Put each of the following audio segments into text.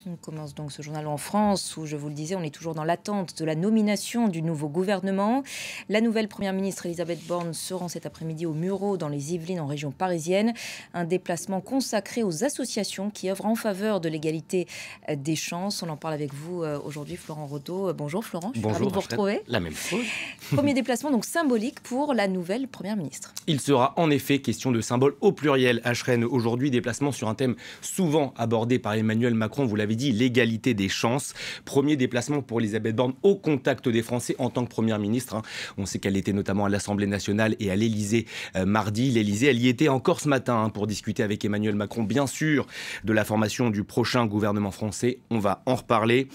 On commence donc ce journal en France où, je vous le disais, on est toujours dans l'attente de la nomination du nouveau gouvernement. La nouvelle première ministre Elisabeth Borne se rend cet après-midi au Mureau dans les Yvelines en région parisienne. Un déplacement consacré aux associations qui œuvrent en faveur de l'égalité des chances. On en parle avec vous aujourd'hui, Florent Rodeau. Bonjour Florent, je suis ravie Bonjour de vous Rachel, retrouver. la même chose. Premier déplacement donc symbolique pour la nouvelle première ministre. Il sera en effet question de symbole au pluriel. H-Rennes aujourd'hui, déplacement sur un thème souvent abordé par Emmanuel Macron, vous l'avez dit, l'égalité des chances. Premier déplacement pour Elisabeth Borne au contact des Français en tant que première ministre. On sait qu'elle était notamment à l'Assemblée nationale et à l'Élysée mardi. L'Élysée, elle y était encore ce matin pour discuter avec Emmanuel Macron, bien sûr, de la formation du prochain gouvernement français. On va en reparler.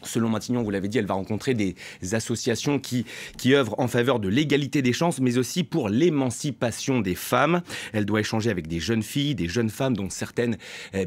Selon Matignon, vous l'avez dit, elle va rencontrer des associations qui œuvrent en faveur de l'égalité des chances, mais aussi pour l'émancipation des femmes. Elle doit échanger avec des jeunes filles, des jeunes femmes dont certaines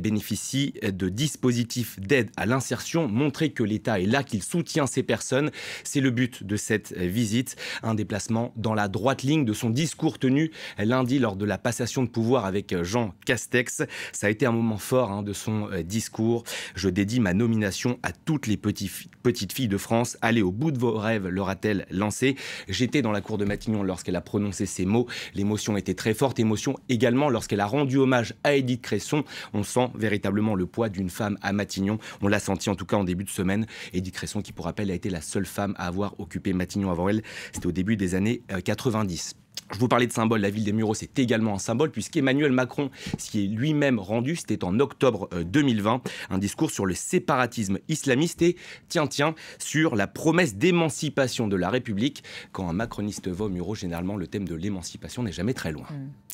bénéficient de dispositifs d'aide à l'insertion. Montrer que l'État est là, qu'il soutient ces personnes, c'est le but de cette visite. Un déplacement dans la droite ligne de son discours tenu lundi lors de la passation de pouvoir avec Jean Castex. Ça a été un moment fort de son discours. Je dédie ma nomination à toutes les petites filles de France. Allez au bout de vos rêves, leur a-t-elle lancé. J'étais dans la cour de Matignon lorsqu'elle a prononcé ces mots. L'émotion était très forte. Émotion également lorsqu'elle a rendu hommage à Édith Cresson. On sent véritablement le poids d'une femme à Matignon. On l'a senti en tout cas en début de semaine. Édith Cresson, qui pour rappel a été la seule femme à avoir occupé Matignon avant elle. C'était au début des années 90. Je vous parlais de symbole, la ville des Mureaux, c'est également un symbole puisqu'Emmanuel Macron s'y est lui-même rendu, c'était en octobre 2020, un discours sur le séparatisme islamiste et, tiens, sur la promesse d'émancipation de la République. Quand un macroniste va au Mureaux, généralement, le thème de l'émancipation n'est jamais très loin.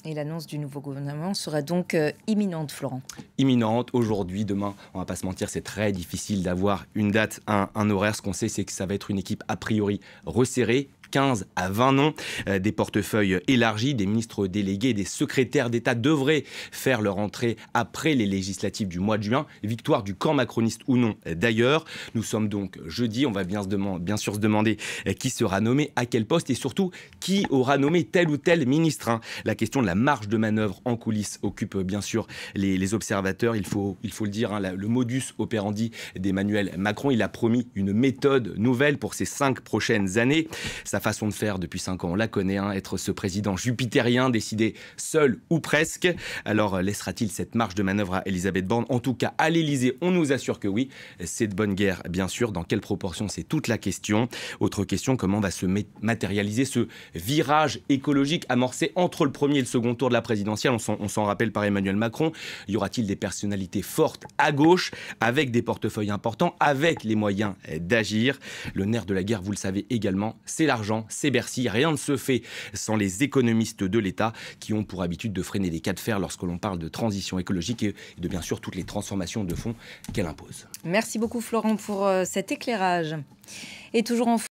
Et l'annonce du nouveau gouvernement sera donc imminente, Florent. Imminente, aujourd'hui, demain, on va pas se mentir, c'est très difficile d'avoir une date, un horaire. Ce qu'on sait, c'est que ça va être une équipe a priori resserrée. 15 à 20 noms, des portefeuilles élargis, des ministres délégués, des secrétaires d'État devraient faire leur entrée après les législatives du mois de juin. Victoire du camp macroniste ou non d'ailleurs. Nous sommes donc jeudi, on va bien sûr se demander qui sera nommé à quel poste et surtout qui aura nommé tel ou tel ministre. La question de la marge de manœuvre en coulisses occupe bien sûr les observateurs. Il faut le dire, le modus operandi d'Emmanuel Macron, il a promis une méthode nouvelle pour ces 5 prochaines années. Sa façon de faire depuis 5 ans, on la connaît, être ce président jupitérien, décidé seul ou presque. Alors laissera-t-il cette marge de manœuvre à Elisabeth Borne? En tout cas, à l'Élysée, on nous assure que oui. C'est de bonne guerre, bien sûr. Dans quelle proportion, c'est toute la question. Autre question, comment va se matérialiser ce virage écologique amorcé entre le premier et le second tour de la présidentielle? On s'en rappelle par Emmanuel Macron. Y aura-t-il des personnalités fortes à gauche, avec des portefeuilles importants, avec les moyens d'agir? Le nerf de la guerre, vous le savez également, c'est l'argent. C'est Bercy, rien ne se fait sans les économistes de l'État qui ont pour habitude de freiner des cas de fer lorsque l'on parle de transition écologique et de bien sûr toutes les transformations de fond qu'elle impose. Merci beaucoup Florent pour cet éclairage. Et toujours en